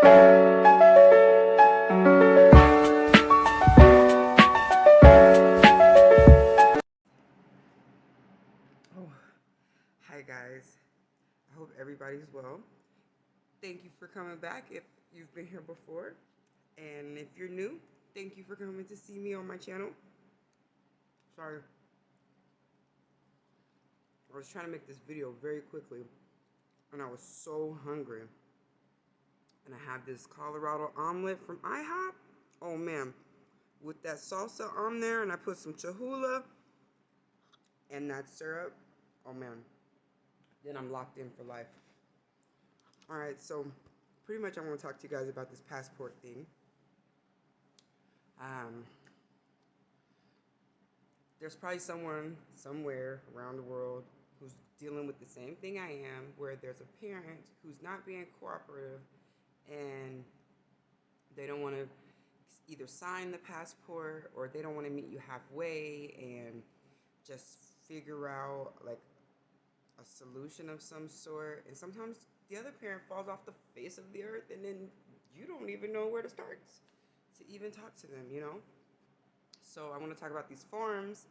Oh, hi guys. I hope everybody's well. Thank you for coming back if you've been here before. And if you're new, thank you for coming to see me on my channel. Sorry, I was trying to make this video very quickly and I was so hungry. And I have this Colorado omelet from IHOP. Oh man, with that salsa on there and I put some Cholula and that syrup. Oh man, then I'm locked in for life. Alright, so pretty much I want to talk to you guys about this passport thing. Um, there's probably someone somewhere around the world who's dealing with the same thing I am, where there's a parent who's not being cooperative and they don't want to either sign the passport or they don't want to meet you halfway and just figure out like a solution of some sort. And sometimes the other parent falls off the face of the earth and then you don't even know where to start to even talk to them, you know? So I want to talk about these forms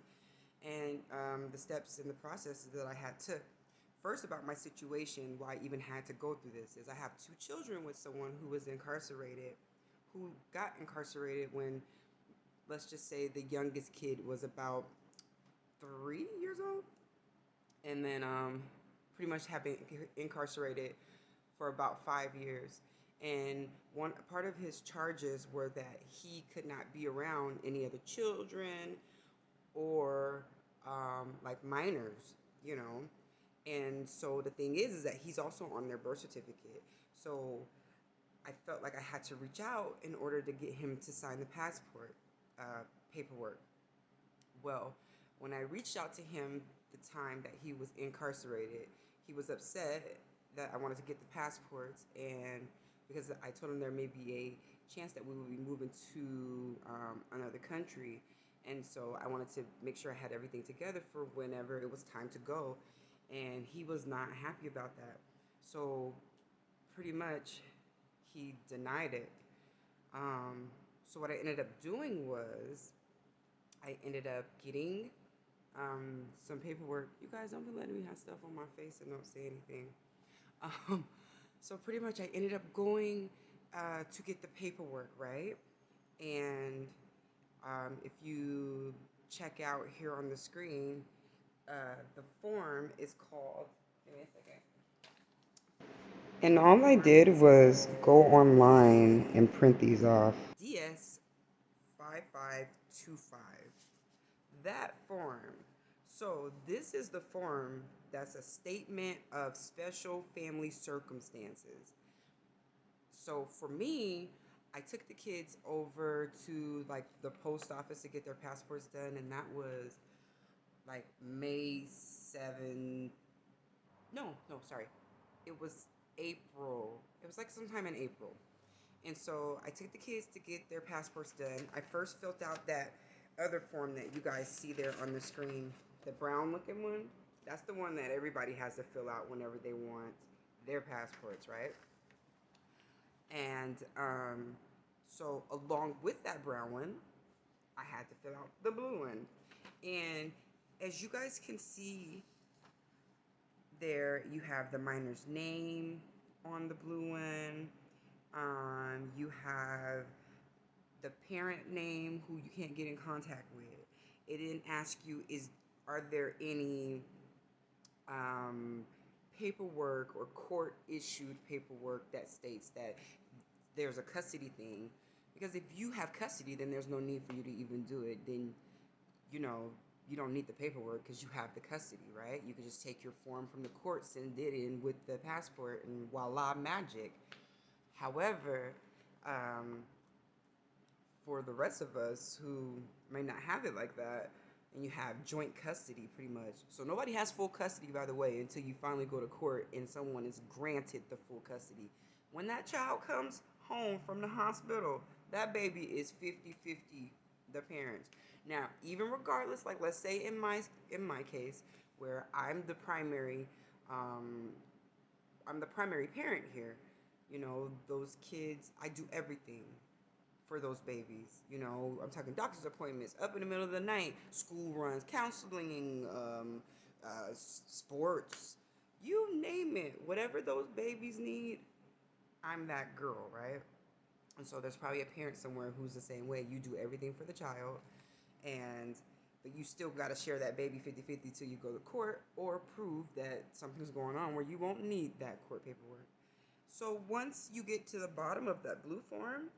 and the steps and the processes that I had to. First, about my situation, why I even had to go through this, is I have two children with someone who was incarcerated, who got incarcerated when, let's just say, the youngest kid was about 3 years old, and then pretty much have been incarcerated for about 5 years. And one part of his charges were that he could not be around any other children or like minors, you know. And so the thing is that he's also on their birth certificate. So I felt like I had to reach out in order to get him to sign the passport paperwork. Well, when I reached out to him the time that he was incarcerated, he was upset that I wanted to get the passports, and because I told him there may be a chance that we would be moving to another country, and so I wanted to make sure I had everything together for whenever it was time to go, and he was not happy about that. So pretty much he denied it. Um, so what I ended up doing was I ended up getting some paperwork. You guys don't be letting me have stuff on my face and don't say anything. Um, so pretty much I ended up going to get the paperwork, right? And if you check out here on the screen, the form is called, give me a second. And all I did was go online and print these off. DS 5525. That form. So this is the form that's a statement of special family circumstances. So for me, I took the kids over to like the post office to get their passports done, and that was like May 7. No, sorry. It was April. It was like sometime in April. And so I took the kids to get their passports done. I first filled out that other form that you guys see there on the screen, the brown looking one. That's the one that everybody has to fill out whenever they want their passports, right? And so along with that brown one, I had to fill out the blue one. And as you guys can see there, you have the minor's name on the blue one. You have the parent name who you can't get in contact with. It didn't ask you, are there any paperwork or court issued paperwork that states that there's a custody thing. Because if you have custody, then there's no need for you to even do it. Then, you know, you don't need the paperwork because you have the custody, right? You can just take your form from the court, send it in with the passport, and voila, magic. However, for the rest of us who may not have it like that, and you have joint custody pretty much. So nobody has full custody, by the way, until you finally go to court and someone is granted the full custody. When that child comes home from the hospital, that baby is 50-50 the parents. Now, even regardless, like let's say in my case, where I'm the primary parent here, Those kids, I do everything for those babies. I'm talking doctor's appointments up in the middle of the night, school runs, counseling, sports, you name it. Whatever those babies need, I'm that girl, right? And so there's probably a parent somewhere who's the same way. You do everything for the child, and but you still got to share that baby 50-50 till you go to court or prove that something's going on where you won't need that court paperwork. So once you get to the bottom of that blue form,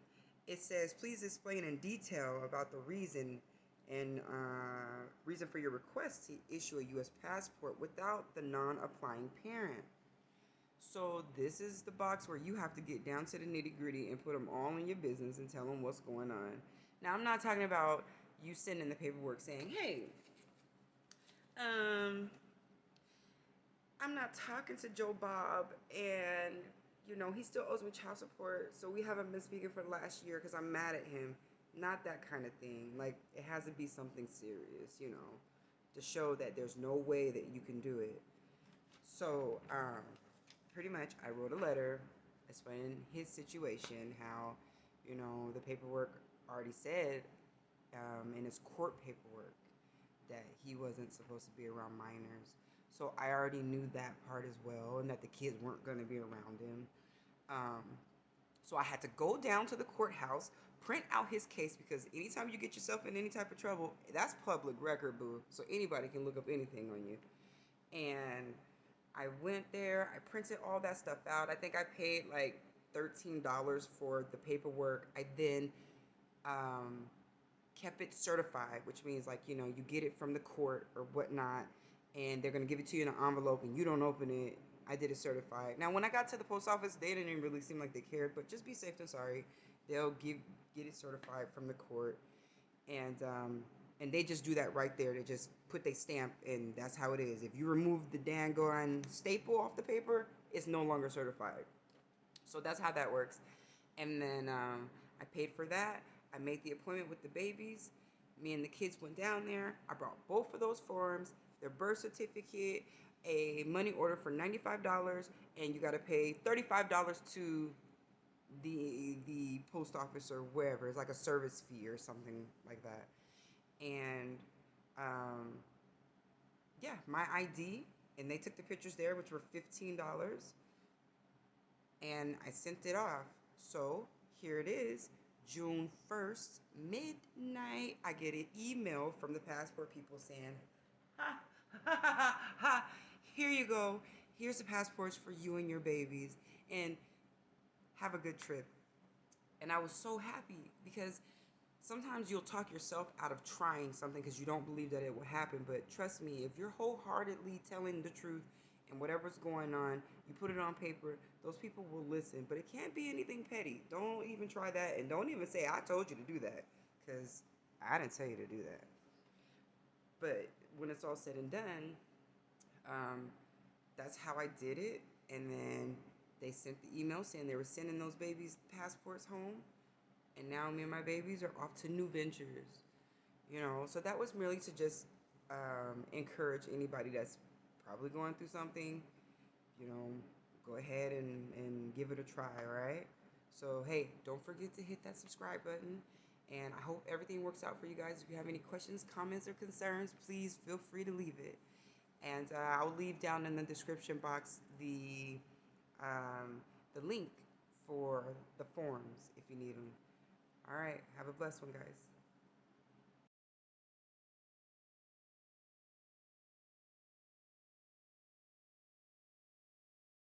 it says, please explain in detail about the reason for your request to issue a U.S. passport without the non-applying parent. So this is the box where you have to get down to the nitty-gritty and put them all in your business and tell them what's going on. Now, I'm not talking about you sending the paperwork saying, hey, um, I'm not talking to Joe Bob, and he still owes me child support, so we haven't been speaking for the last year because I'm mad at him. Not that kind of thing. Like, it has to be something serious, to show that there's no way that you can do it. So, pretty much, I wrote a letter explaining his situation, how, the paperwork already said, in his court paperwork, that he wasn't supposed to be around minors. So I already knew that part as well, and that the kids weren't going to be around him. Um, so I had to go down to the courthouse, print out his case, because anytime you get yourself in any type of trouble, that's public record, boo. So anybody can look up anything on you. And I went there, I printed all that stuff out. I think I paid like $13 for the paperwork. I then kept it certified, which means like, you get it from the court or whatnot, and they're gonna give it to you in an envelope and you don't open it. I did it certified. Now, when I got to the post office, they didn't even really seem like they cared, but just be safe than sorry. They'll get it certified from the court, and they just do that right there. They just put their stamp, and that's how it is. If you remove the dang staple off the paper, it's no longer certified. So that's how that works. And then I paid for that. I made the appointment with the babies. Me and the kids went down there. I brought both of those forms, their birth certificate, a money order for $95, and you got to pay $35 to the post office or wherever. It's like a service fee or something like that. And yeah, my ID, and they took the pictures there, which were $15, and I sent it off. So here it is, June 1st, midnight. I get an email from the passport people saying, ha, ha, ha, ha, ha, here you go. Here's the passports for you and your babies, and have a good trip. And I was so happy because sometimes you'll talk yourself out of trying something because you don't believe that it will happen. But trust me, if you're wholeheartedly telling the truth and whatever's going on, you put it on paper, those people will listen. But it can't be anything petty. Don't even try that, and don't even say, I told you to do that, because I didn't tell you to do that. But when it's all said and done, that's how I did it. And then they sent the email saying they were sending those babies' passports home. And now me and my babies are off to new ventures. So that was merely to just encourage anybody that's probably going through something. you know, go ahead and give it a try, all right? So, hey, don't forget to hit that subscribe button. And I hope everything works out for you guys. If you have any questions, comments, or concerns, please feel free to leave it. And I'll leave down in the description box the link for the forms if you need them. All right, have a blessed one, guys.